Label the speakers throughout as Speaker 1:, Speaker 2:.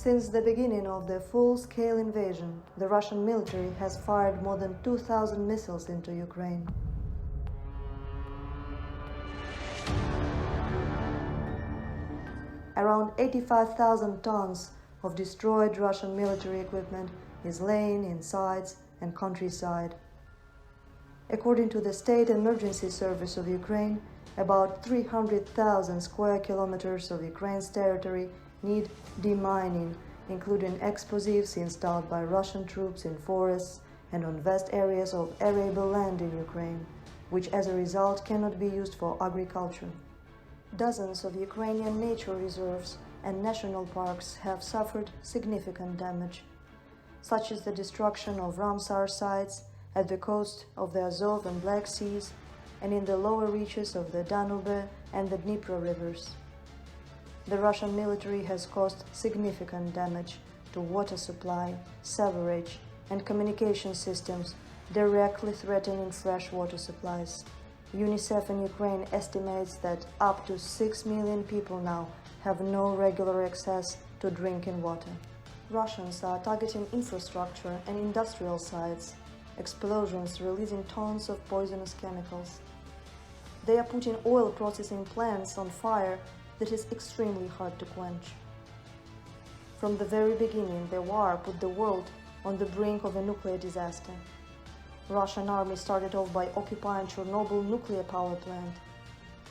Speaker 1: Since the beginning of the full-scale invasion, the Russian military has fired more than 2,000 missiles into Ukraine. Around 85,000 tons of destroyed Russian military equipment is laying in sites and countryside. According to the State Emergency Service of Ukraine, about 300,000 square kilometers of Ukraine's territory need demining, including explosives installed by Russian troops in forests and on vast areas of arable land in Ukraine, which as a result cannot be used for agriculture. Dozens of Ukrainian nature reserves and national parks have suffered significant damage, such as the destruction of Ramsar sites at the coast of the Azov and Black Seas and in the lower reaches of the Danube and the Dnipro rivers. The Russian military has caused significant damage to water supply, sewerage, and communication systems, directly threatening fresh water supplies. UNICEF in Ukraine estimates that up to 6 million people now have no regular access to drinking water. Russians are targeting infrastructure and industrial sites, explosions releasing tons of poisonous chemicals. They are putting oil processing plants on fire that is extremely hard to quench. From the very beginning, the war put the world on the brink of a nuclear disaster. Russian army started off by occupying Chernobyl nuclear power plant.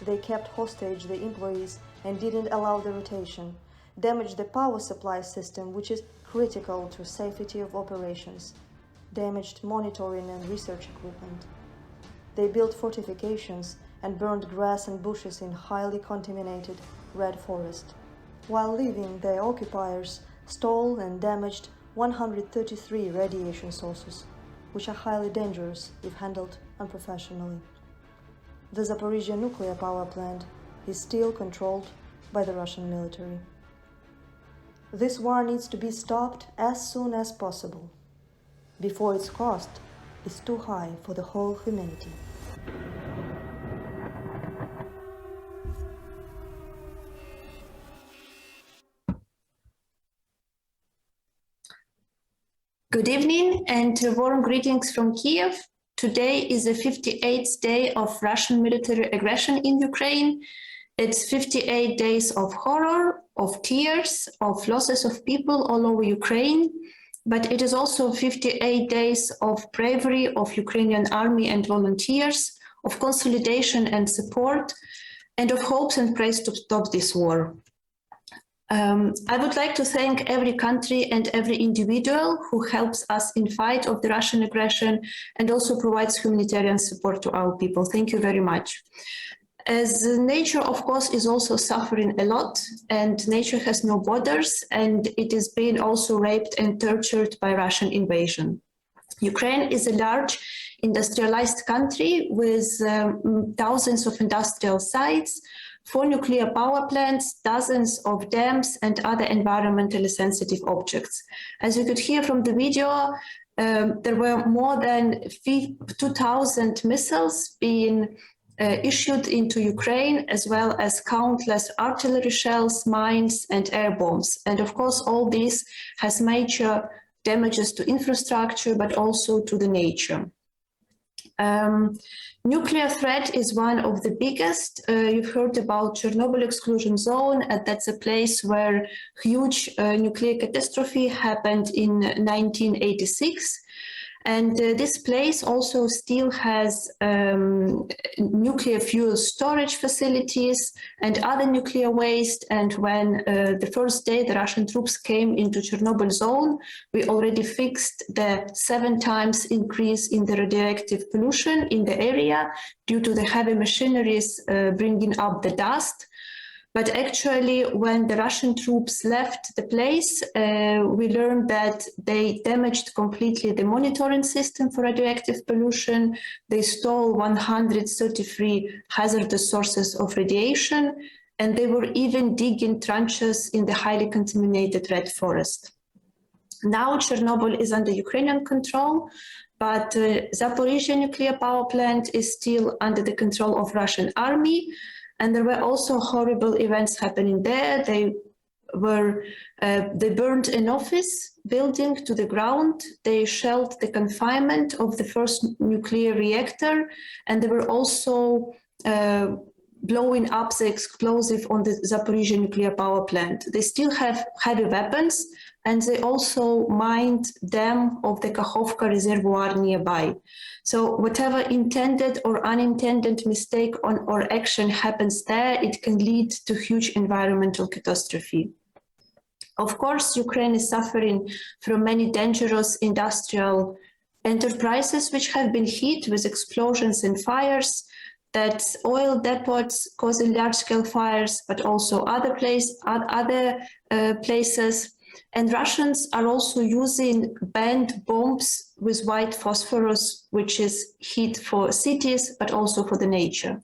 Speaker 1: They kept hostage the employees and didn't allow the rotation, damaged the power supply system, which is critical to safety of operations, damaged monitoring and research equipment. They built fortifications and burned grass and bushes in highly contaminated red forest. While leaving, the occupiers stole and damaged 133 radiation sources, which are highly dangerous if handled unprofessionally. The Zaporizhia nuclear power plant is still controlled by the Russian military. This war needs to be stopped as soon as possible, before its cost is too high for the whole humanity.
Speaker 2: Good evening and warm greetings from Kiev. Today is the 58th day of Russian military aggression in Ukraine. It's 58 days of horror, of tears, of losses of people all over Ukraine. But it is also 58 days of bravery of Ukrainian army and volunteers, of consolidation and support, and of hopes and praise to stop this war. I would like to thank every country and every individual who helps us in fight of the Russian aggression and also provides humanitarian support to our people. Thank you very much. As nature, of course, is also suffering a lot, and nature has no borders, and it is being also raped and tortured by Russian invasion. Ukraine is a large industrialized country with thousands of industrial sites, 4 nuclear power plants, dozens of dams, and other environmentally sensitive objects. As you could hear from the video, there were more than 2,000 missiles being issued into Ukraine, as well as countless artillery shells, mines, and air bombs. And of course, all this has major damages to infrastructure, but also to the nature. Nuclear threat is one of the biggest. You've heard about Chernobyl exclusion zone, and that's a place where huge nuclear catastrophe happened in 1986. And this place also still has nuclear fuel storage facilities and other nuclear waste. And when the first day the Russian troops came into Chernobyl zone, we already fixed the 7 times increase in the radioactive pollution in the area due to the heavy machineries bringing up the dust. But actually, when the Russian troops left the place, we learned that they damaged completely the monitoring system for radioactive pollution. They stole 133 hazardous sources of radiation, and they were even digging trenches in the highly contaminated red forest. Now Chernobyl is under Ukrainian control, but Zaporizhia nuclear power plant is still under the control of Russian army. And there were also horrible events happening there. They were they burned an office building to the ground, they shelled the confinement of the first nuclear reactor, and they were also blowing up the explosive on the Zaporizhzhia nuclear power plant. They still have heavy weapons, and they also mined dam of the Kakhovka reservoir nearby. So whatever intended or unintended mistake or action happens there, it can lead to huge environmental catastrophe. Of course, Ukraine is suffering from many dangerous industrial enterprises which have been hit with explosions and fires, that oil depots causing large-scale fires, but also other places. And Russians are also using banned bombs with white phosphorus, which is heat for cities, but also for the nature.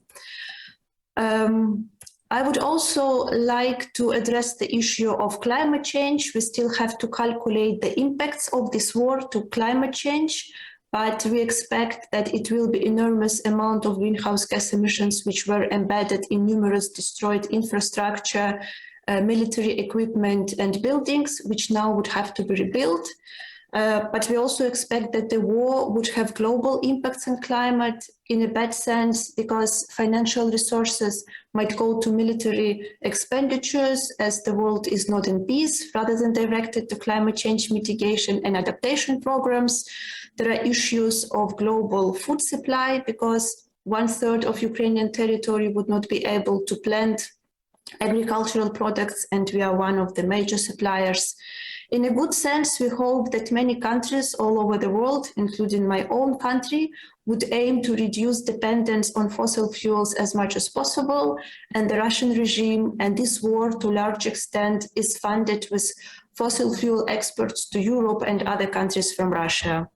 Speaker 2: I would also like to address the issue of climate change. We still have to calculate the impacts of this war to climate change, but we expect that it will be enormous amount of greenhouse gas emissions which were embedded in numerous destroyed infrastructure, military equipment and buildings, which now would have to be rebuilt. But we also expect that the war would have global impacts on climate in a bad sense, because financial resources might go to military expenditures as the world is not in peace, rather than directed to climate change mitigation and adaptation programs. There are issues of global food supply, because 1/3 of Ukrainian territory would not be able to plant agricultural products, and we are one of the major suppliers. In a good sense, we hope that many countries all over the world, including my own country, would aim to reduce dependence on fossil fuels as much as possible. And the Russian regime and this war, to a large extent, is funded with fossil fuel exports to Europe and other countries from Russia.